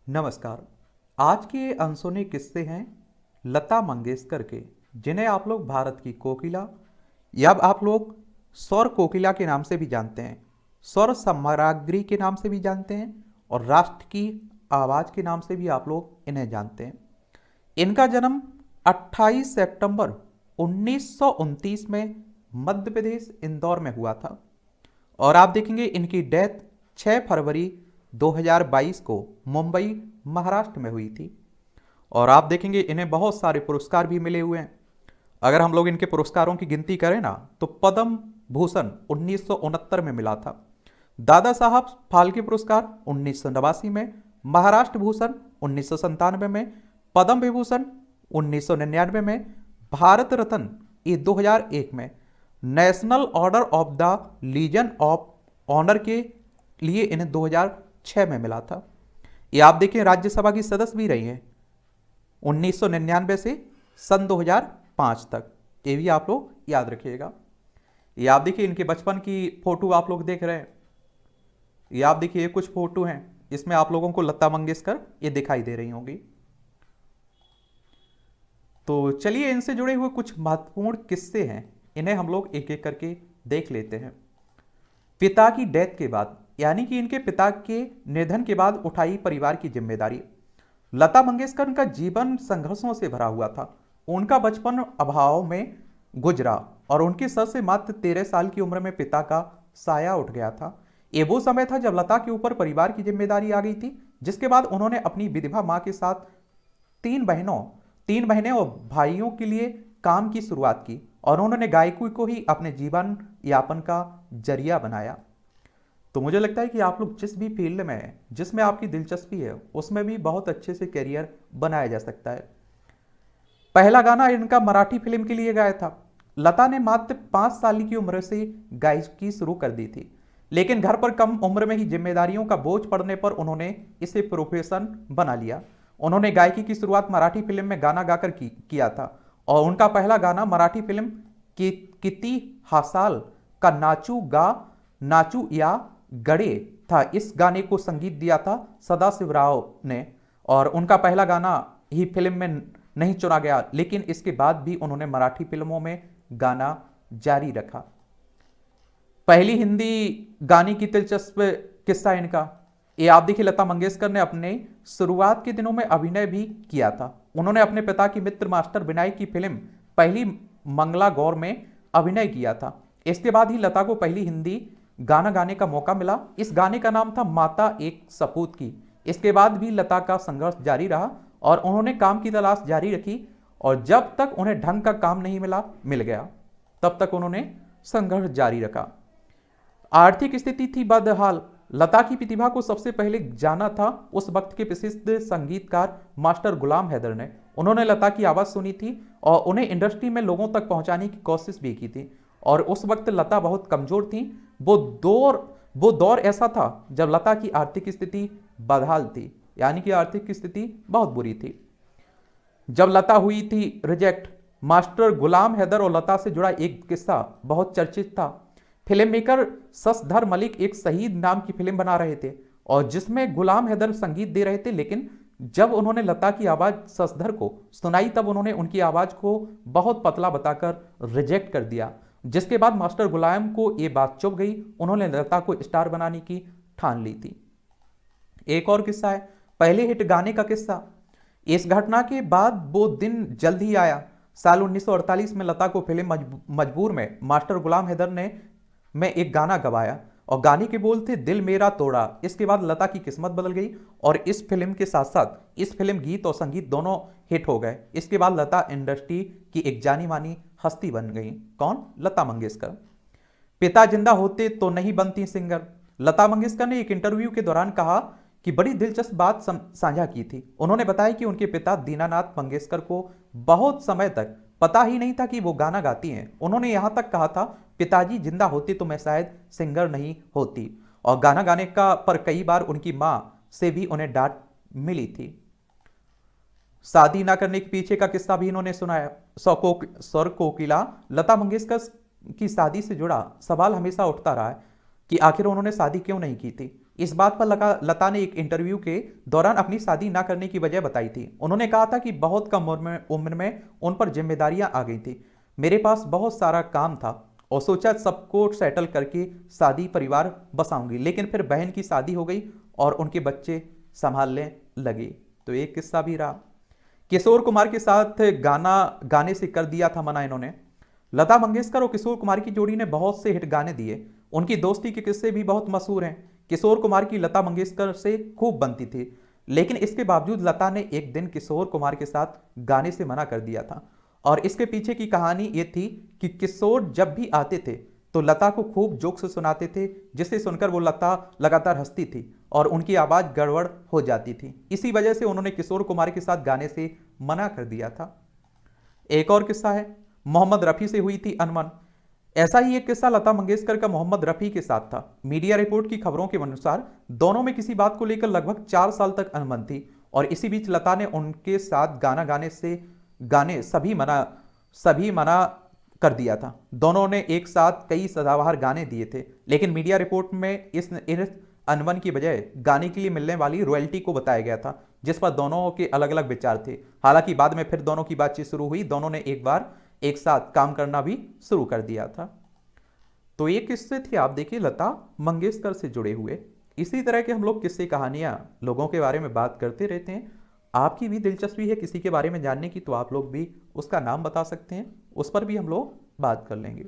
नमस्कार। आज के अनसुने किस्से हैं लता मंगेशकर के, जिन्हें आप लोग भारत की कोकिला या आप लोग स्वर कोकिला के नाम से भी जानते हैं, स्वर सम्राज्ञी के नाम से भी जानते हैं और राष्ट्र की आवाज़ के नाम से भी आप लोग इन्हें जानते हैं। इनका जन्म 28 सितंबर 1929 में मध्य प्रदेश इंदौर में हुआ था और आप देखेंगे इनकी डेथ 6 फरवरी 2022 को मुंबई महाराष्ट्र में हुई थी। और आप देखेंगे इन्हें बहुत सारे पुरस्कार भी मिले हुए हैं। अगर हम लोग इनके पुरस्कारों की गिनती करें ना, तो पद्म भूषण 1969 में मिला था, दादा साहब फाल्के पुरस्कार 1989 में, महाराष्ट्र भूषण 1997 में, पद्म विभूषण 1999 में, भारत रत्न ये 2001 में, national order of the legion of honour के लिए इन्हें 2006 में मिला था। ये आप देखिए राज्यसभा की सदस्य भी रही हैं 1999 से सन 2005 तक। ये भी आप लोग याद रखिएगा। ये आप देखिए इनके बचपन की फोटो आप लोग देख रहे हैं। ये आप देखिए कुछ फोटो हैं, इसमें आप लोगों को लता मंगेशकर ये दिखाई दे रही होंगी। तो चलिए इनसे जुड़े हुए कुछ महत्वपूर्ण किस्से हैं, इन्हें हम लोग एक एक करके देख लेते हैं। पिता की डेथ के बाद, यानी कि इनके पिता के निधन के बाद उठाई परिवार की जिम्मेदारी। लता मंगेशकर का जीवन संघर्षों से भरा हुआ था। उनका बचपन अभाव में गुजरा और उनके सर से मात्र 13 साल की उम्र में पिता का साया उठ गया था। ये वो समय था जब लता के ऊपर परिवार की जिम्मेदारी आ गई थी, जिसके बाद उन्होंने अपनी विधवा मां के साथ तीन बहनें और भाइयों के लिए काम की शुरुआत की और उन्होंने गायकी को ही अपने जीवन यापन का जरिया बनाया। तो मुझे लगता है कि आप लोग जिस भी फील्ड में हैं, जिसमें आपकी दिलचस्पी है, उसमें भी बहुत अच्छे से करियर बनाया जा सकता है। पहला गाना इनका मराठी फिल्म के लिए गाया था। लता ने मात्र 5 साल की उम्र से गायकी शुरू कर दी थी, लेकिन घर पर कम उम्र में ही जिम्मेदारियों का बोझ पड़ने पर उन्होंने इसे प्रोफेशन बना लिया। उन्होंने गायकी की शुरुआत मराठी फिल्म में गाना गाकर किया था और उनका पहला गाना मराठी फिल्म किती हासाल का नाचू या गड़े था। इस गाने को संगीत दिया था सदाशिव राव ने और उनका पहला गाना ही फिल्म में नहीं चुना गया, लेकिन इसके बाद भी उन्होंने मराठी फिल्मों में गाना जारी रखा। पहली हिंदी गाने की दिलचस्प किस्सा इनका, ये आप देखिए लता मंगेशकर ने अपने शुरुआत के दिनों में अभिनय भी किया था। उन्होंने अपने पिता की मित्र मास्टर विनायक की फिल्म पहली मंगला गौर में अभिनय किया था। इसके बाद ही लता को पहली हिंदी गाना गाने का मौका मिला। इस गाने का नाम था माता एक सपूत की। इसके बाद भी लता का संघर्ष जारी रहा और उन्होंने काम की तलाश जारी रखी और जब तक उन्हें ढंग का काम नहीं मिल गया, तब तक उन्होंने संघर्ष जारी रखा। आर्थिक स्थिति थी बदहाल। लता की प्रतिभा को सबसे पहले जाना था उस वक्त के प्रसिद्ध संगीतकार मास्टर गुलाम हैदर ने। उन्होंने लता की आवाज़ सुनी थी और उन्हें इंडस्ट्री में लोगों तक पहुंचाने की कोशिश भी की थी और उस वक्त लता बहुत कमजोर थी। वो दौर ऐसा था जब लता की आर्थिक स्थिति बदहाल थी, यानी कि आर्थिक स्थिति बहुत बुरी थी। जब लता हुई थी रिजेक्ट, मास्टर गुलाम हैदर और लता से जुड़ा एक किस्सा बहुत चर्चित था। फिल्म मेकर शशधर मलिक एक शहीद नाम की फिल्म बना रहे थे और जिसमें गुलाम हैदर संगीत दे रहे थे, लेकिन जब उन्होंने लता की आवाज़ शशधर को सुनाई तब उन्होंने उनकी आवाज़ को बहुत पतला बताकर रिजेक्ट कर दिया, जिसके बाद मास्टर गुलाम को ये बात चुभ गई। उन्होंने लता को स्टार बनाने की ठान ली थी। एक और किस्सा है पहले हिट गाने का किस्सा। इस घटना के बाद वो दिन जल्द ही आया। साल 1948 में लता को फिल्म मजबूर में मास्टर गुलाम हैदर ने एक गाना गवाया और गाने के बोल थे दिल मेरा तोड़ा। इसके बाद लता की किस्मत बदल गई और इस फिल्म के साथ साथ इस फिल्म गीत और संगीत दोनों हिट हो गए। इसके बाद लता इंडस्ट्री की एक जानी मानी हस्ती बन गई। कौन? लता मंगेशकर। पिता जिंदा होते तो नहीं बनती सिंगर। लता मंगेशकर ने एक इंटरव्यू के दौरान कहा कि बड़ी दिलचस्प बात साझा की थी। उन्होंने बताया कि उनके पिता दीनानाथ मंगेशकर को बहुत समय तक पता ही नहीं था कि वो गाना गाती हैं। उन्होंने यहां तक कहा था पिताजी जिंदा होते तो मैं शायद सिंगर नहीं होती। और गाना गाने का पर कई बार उनकी मां से भी उन्हें डांट मिली थी। शादी ना करने के पीछे का किस्सा भी इन्होंने सुनाया। स्वर कोकिला लता मंगेशकर की शादी से जुड़ा सवाल हमेशा उठता रहा है कि आखिर उन्होंने शादी क्यों नहीं की थी। इस बात पर लता ने एक इंटरव्यू के दौरान अपनी शादी ना करने की वजह बताई थी। उन्होंने कहा था कि बहुत कम उम्र में उन पर जिम्मेदारियां आ गई थी। मेरे पास बहुत सारा काम था और सोचा सबको सेटल करके शादी परिवार बसाऊंगी, लेकिन फिर बहन की शादी हो गई और उनके बच्चे संभालने लगे। तो एक किस्सा भी रहा। किशोर कुमार के साथ गाने से कर दिया था मना इन्होंने। लता मंगेशकर और किशोर कुमार की जोड़ी ने बहुत से हिट गाने दिए। उनकी दोस्ती के किस्से भी बहुत मशहूर हैं। किशोर कुमार की लता मंगेशकर से खूब बनती थी, लेकिन इसके बावजूद लता ने एक दिन किशोर कुमार के साथ गाने से मना कर दिया था। और इसके पीछे की कहानी ये थी कि किशोर जब भी आते थे तो लता को खूब जोक्स सुनाते थे, जिसे सुनकर वो लता लगातार हंसती थी और उनकी आवाज़ गड़बड़ हो जाती थी। इसी वजह से उन्होंने किशोर कुमार के साथ गाने से मना कर दिया था। एक और किस्सा है, मोहम्मद रफ़ी से हुई थी अनबन। ऐसा ही एक किस्सा लता मंगेशकर का मोहम्मद रफ़ी के साथ था। मीडिया रिपोर्ट की खबरों के अनुसार दोनों में किसी बात को लेकर लगभग 4 साल तक अनबन थी और इसी बीच लता ने उनके साथ गाने सभी मना कर दिया था। दोनों ने एक साथ कई सदाबहार गाने दिए थे, लेकिन मीडिया रिपोर्ट में इस अनबन की बजाय गाने के लिए मिलने वाली रॉयल्टी को बताया गया था, जिस पर दोनों के अलग अलग विचार थे। हालांकि बाद में फिर दोनों की बातचीत शुरू हुई, दोनों ने एक बार एक साथ काम करना भी शुरू कर दिया था। तो ये किस्से थे, आप देखिए, लता मंगेशकर से जुड़े हुए। इसी तरह के हम लोग किस्से कहानियां लोगों के बारे में बात करते रहते हैं। आपकी भी दिलचस्पी है किसी के बारे में जानने की, तो आप लोग भी उसका नाम बता सकते हैं, उस पर भी हम लोग बात कर लेंगे।